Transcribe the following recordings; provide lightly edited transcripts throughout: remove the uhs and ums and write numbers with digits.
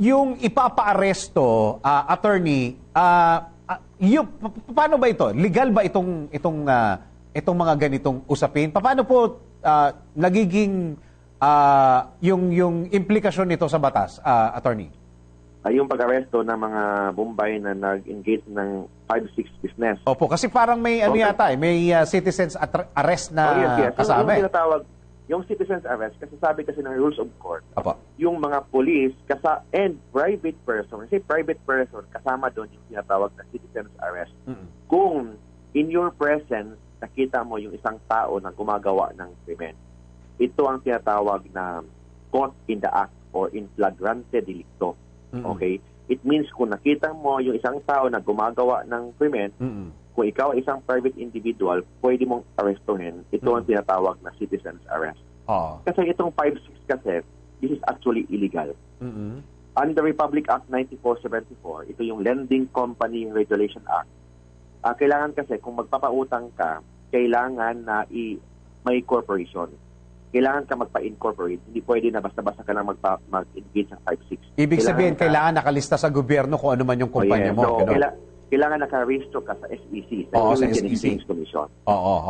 yung ipapa-aresto, attorney, paano ba ito? Legal ba itong mga ganitong usapin? Paano po nagiging yung implikasyon nito sa batas, attorney? Yung pag-aresto ng mga Bombay na nag-engage ng 5-6 business. Opo, kasi parang may yata, may citizens arrest na kasama. Yung citizens arrest, kasi sabi kasi ng rules of court, Opo. yung mga police and private person, kasi private person, kasama doon yung tinatawag na citizens arrest. Kung in your presence, nakita mo yung isang tao na gumagawa ng krimen, ito ang tinatawag na caught in the act or in flagrante delicto. Okay? It means kung nakita mo yung isang tao na gumagawa ng krimen, kung ikaw ay isang private individual, pwede mong arrestuhin. Ito ang tinatawag na citizen's arrest. Kasi itong 5-6 kasi, this is actually illegal. Under Republic Act 9474, ito yung Lending Company Regulation Act. Kailangan kasi, kung magpapautang ka, kailangan na may corporation. Kailangan ka magpa-incorporate. Hindi pwede na basta-basta ka lang mag-engage ng 5-6. Ibig sabihin, kailangan nakalista sa gobyerno kung ano man yung kumpanya mo. So, kailangan naka-register ka sa SEC, sa Securities and Exchange Commission.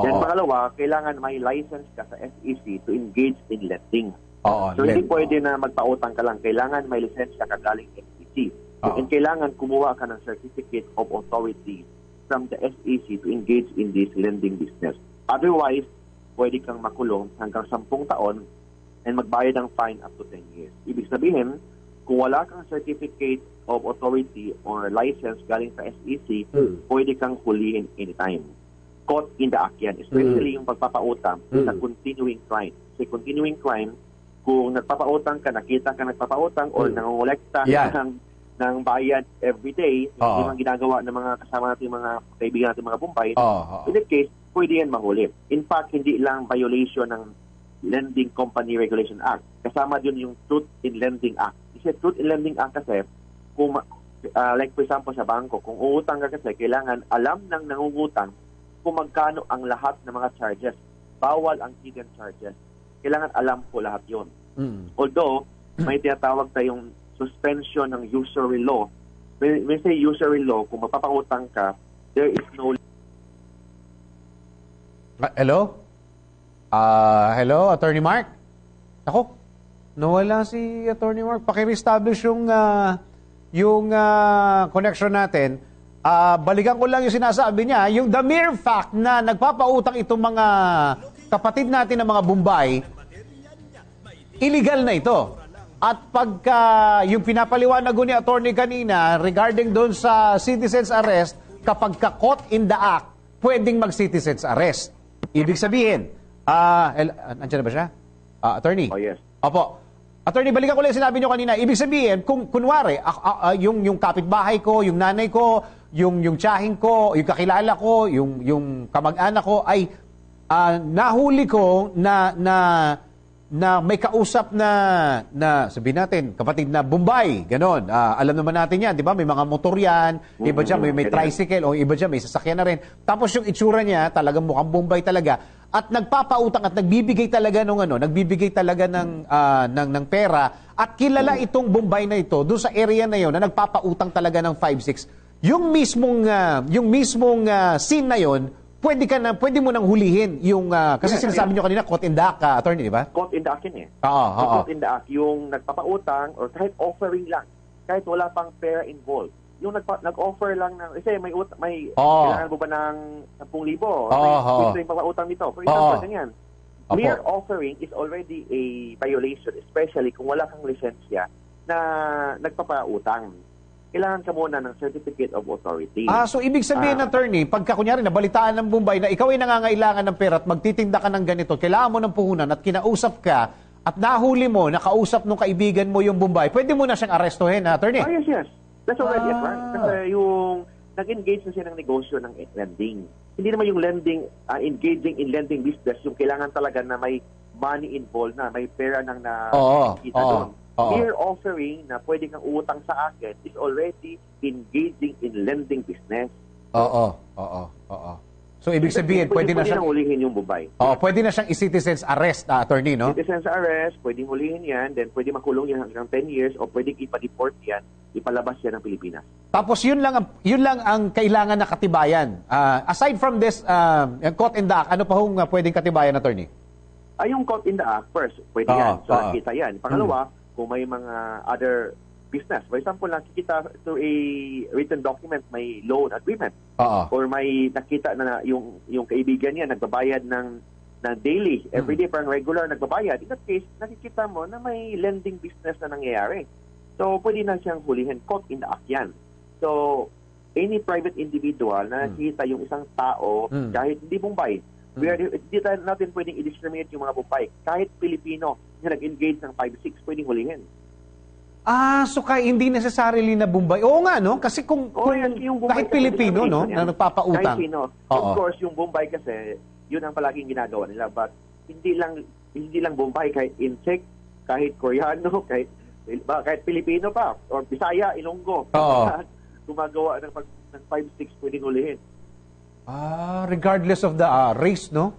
Then pangalawa, kailangan may license ka sa SEC to engage in lending. So hindi pwede na magpautang ka lang. Kailangan may lisensya ka galing SEC. And kailangan kumuha ka ng Certificate of Authority from the SEC to engage in this lending business. Otherwise, pwede kang makulong hanggang 10 taon and magbayad ng fine up to 10 years. Ibig sabihin, kung wala kang certificate of authority or license galing sa SEC, pwede kang hulihin anytime. Caught in the act yan. Especially yung pagpapautang sa continuing crime. Kasi continuing crime, kung nagpapautang ka, nakita ka nagpapautang or nangongolekta ng bayad every day, yung mga ginagawa ng mga kasama natin, mga kaibigan natin, mga Bombay, in that case, pwede yan mahuli. In fact, hindi lang violation ng Lending Company Regulation Act. Kasama din yung Truth in Lending Act. Kasi Truth in Lending Act kasi, kung, like for example sa bangko, kung uutang ka kasi, kailangan alam ng nangungutang kung magkano ang lahat ng mga charges. Bawal ang hidden charges. Kailangan alam ko lahat yun. Although, may tinatawag tayong suspension ng usury law. When say usury law, kung magpapautang ka, there is no... Hello? Hello, Attorney Mark? Ako, nawala si Attorney Mark. Paki-reestablish yung connection natin. Balikan ko lang yung sinasabi niya. Yung the mere fact na nagpapautang itong mga kapatid natin ng mga Bombay, illegal na ito. At pagka yung pinapaliwanag ni Attorney kanina regarding doon sa citizen's arrest, kapag ka-caught in the act, pwedeng mag-citizen's arrest. Ibig sabihin, nandiyan na ba siya? Attorney? Oh, yes. Opo. Attorney, balikan ko lang sinabi nyo kanina. Ibig sabihin, kung kunwari, yung kapitbahay ko, yung nanay ko, yung tiyahing ko, yung kakilala ko, yung kamag-anak ko, ay nahuli ko na may kausap na sabihin natin, kapatid na Bombay, ganon. Alam naman natin yan, di ba? May mga motor yan, iba dyan may tricycle, o iba dyan may sasakyan na rin. Tapos yung itsura niya, talagang mukhang Bombay talaga. At nagpapautang at nagbibigay talaga ng pera at kilala itong Bombay na ito doon sa area na yon na nagpapautang talaga ng 5-6. Yung mismong scene na yon, pwede mo nang hulihin yung kasi sinasabi niyo kanina caught in the act, attorney, di ba? Caught in the act yun caught in the act, yung nagpapautang or kahit offering lang, kahit wala pang pera involved. Yung nag-offer lang ng, kasi may kailangan mo ba ng 10,000? May papautang nito. For example, ganyan. Mere offering is already a violation, especially kung wala kang lisensya na nagpapautang. Kailangan ka muna ng Certificate of Authority. So ibig sabihin, attorney, pagka kunyari nabalitaan ng Bombay na ikaw ay nangangailangan ng pera at magtitinda ka ng ganito, kailangan mo ng puhunan at kinausap ka at nahuli mo, nakausap ng kaibigan mo yung Bombay, pwede mo na siyang arestuhin, attorney? Yes. That's already a crime. Kasi yung nag-engage na siya ng negosyo ng lending. Hindi naman yung lending, engaging in lending business, yung kailangan talaga na may money involved na, may pera nang nakikita doon. Mere offering na pwede kang uutang sa akin is already engaging in lending business. So, ibig sabihin, pwede na siyang hulihin yung Bombay. Pwede na siyang i-citizen's arrest, attorney, no? Citizen's arrest, pwedeng hulihin yan, then pwede makulong yan hanggang 10 years o pwedeng ipa-deport yan, ipalabas yan ng Pilipinas. Tapos yun lang ang kailangan na katibayan. Aside from this, caught in the act, ano pa hong pwedeng katibayan, attorney? Yung caught in the act, first, pwede yan. So, nakita yan. Pangalawa, kung may mga other business. For example, nakikita to a written document, may loan agreement. Or may nakita na yung kaibigan niya nagbabayad ng daily, everyday, parang regular nagbabayad. In that case, nakikita mo na may lending business na nangyayari. So, pwede na siyang hulihin. Caught in the act yan. So, any private individual na nakikita yung isang tao, kahit hindi Bombay, hindi natin pwedeng i-discriminate yung mga Bombay. Kahit Pilipino na nag-engage ng 5-6, pwedeng hulihin. So hindi necessarily na Bombay. Oo nga, no? Kasi kung kahit Pilipino, no, na nagpapautang. Kahit sino. Of course, yung Bombay kasi, yun ang palaging ginagawa nila. But hindi lang Bombay, kahit Insect, kahit Koreano, kahit Pilipino pa, or Bisaya, Ilonggo. Gumagawa ng 5-6, pwedeng hulihin. Regardless of the race, no?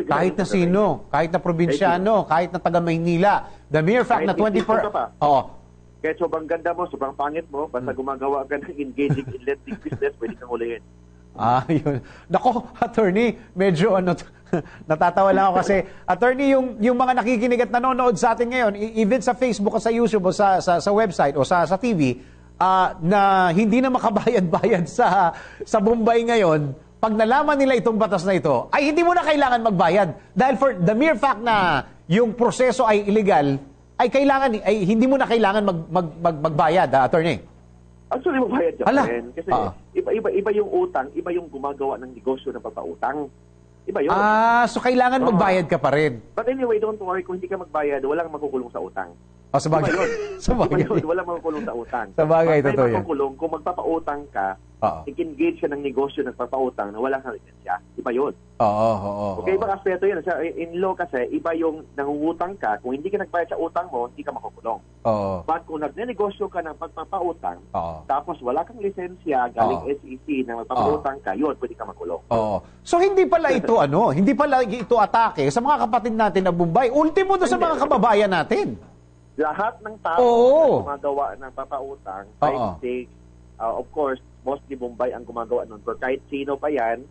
Kahit na sino, kahit na probinsyano, kahit na taga Maynila. The mere fact na 24... Kahit sobrang ganda mo, sobrang pangit mo, basta gumagawa ka ng engaging in lending business, pwede kang hulihin. Yun. Nako, attorney, medyo natatawa lang ako kasi, attorney, yung mga nakikinig at nanonood sa atin ngayon, even sa Facebook o sa YouTube o sa website o sa TV, na hindi na makabayad-bayad sa Bombay ngayon, pag nalaman nila itong batas na ito, ay hindi mo na kailangan magbayad. Dahil for the mere fact na yung proseso ay illegal, ay hindi mo na kailangan magbayad, attorney. Actually, magbayad ka rin. Kasi iba yung utang, iba yung gumagawa ng negosyo ng papautang. Iba yun. So kailangan magbayad ka pa rin. But anyway, don't worry, kung hindi ka magbayad, walang makukulong sa utang. Sabagay. Walang makukulong sa utang. Sabagay, totoo yan. Makukulong, kung magpapautang ka, engage ka ng negosyo ng papautang na wala kang lisensya. Iba yun. Okay, ibang aspeto yun. In law kasi, iba yung nangungutang ka. Kung hindi ka nagbayad sa utang mo, hindi ka makukulong. But kung nagnenegosyo ka ng pagpapautang, tapos wala kang lisensya galing SEC na magpapautang ka, yun, pwede ka makulong. So hindi pala ito hindi pala ito atake sa mga kapatid natin na Bombay. Ultimo doon sa mga kababayan natin. Lahat ng tao na gumagawa ng papautang, 5-6, of course, mostly Bombay ang gumagawa nun. Pero kahit sino pa yan,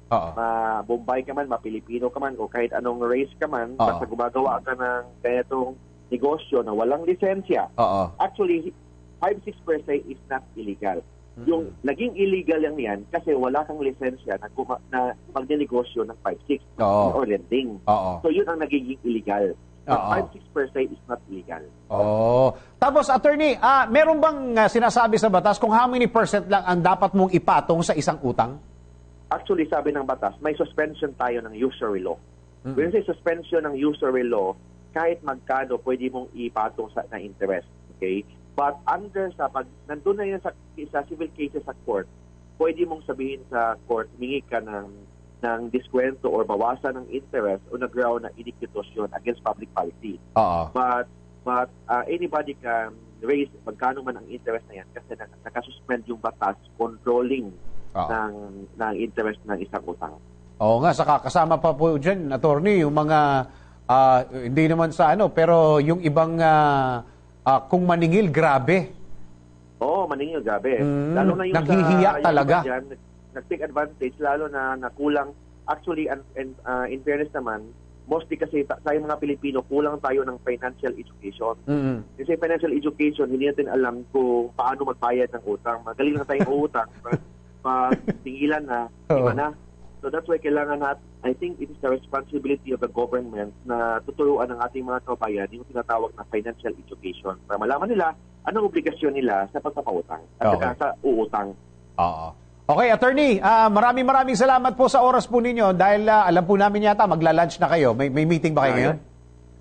Bombay ka man, Pilipino ka man, o kahit anong race ka man, basta gumagawa ka ng ganitong negosyo na walang lisensya. Actually, 5-6 per se is not illegal. Yung naging illegal yan kasi wala kang lisensya na magnenegosyo ng 5-6 or lending. So yun ang nagiging illegal. 5-6 per se is not illegal. Tapos, attorney, meron bang sinasabi sa batas kung how many % lang ang dapat mong ipatong sa isang utang? Actually, sabi ng batas, may suspension tayo ng usury law. When say suspension ng usury law, kahit magkano pwede mong ipatong na interest. Okay? But pag nandun na yun sa civil cases sa court, pwede mong sabihin sa court, humingi ka ng diskwento or bawasan ng interest on the ground na iniquitation against public policy. But anybody can raise magkano man ang interest na yan kasi nakasuspend yung batas controlling ng interest ng isang utang. Oo nga, saka kasama pa po dyan, attorney, yung mga hindi naman sa pero yung ibang kung maningil, grabe. Maningil, grabe. Lalo na yung naghihiya talaga. Nag-take advantage, lalo na nakulang. Actually, in fairness naman, mostly kasi tayong mga Pilipino, kulang tayo ng financial education. Kasi financial education, hindi natin alam kung paano magbayad ng utang. Magaling na tayong utang. Pag tingilan na, iba na. So that's why kailangan I think it is the responsibility of the government na tuturuan ng ating mga kabayan yung tinatawag na financial education para malaman nila anong obligasyon nila sa pagpapautang at sa uutang. Okay, attorney, maraming salamat po sa oras po ninyo dahil alam po namin yata magla-lunch na kayo. May meeting ba kayo ngayon?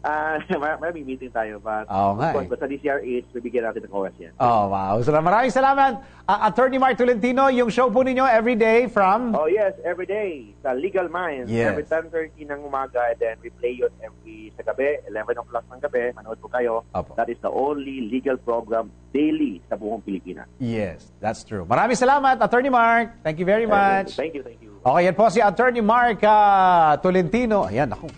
Maraming meeting tayo. But, nga sa DCRH, bibigyan natin ng OS yan. Oh, wow. So, maraming salamat. Attorney Mark Tolentino, yung show po ninyo every day from? Oh, yes. Every day. Sa Legal Minds. Yes. Every 10:30 ng umaga. And then we play yun every sa gabi. 11 o'clock ng gabi. Manood po kayo. Opo. That is the only legal program daily sa buong Pilipinas. Yes, that's true. Maraming salamat, Attorney Mark. Thank you very much. Thank you. Okay, yan po si Attorney Mark Tolentino. Ayan, ako.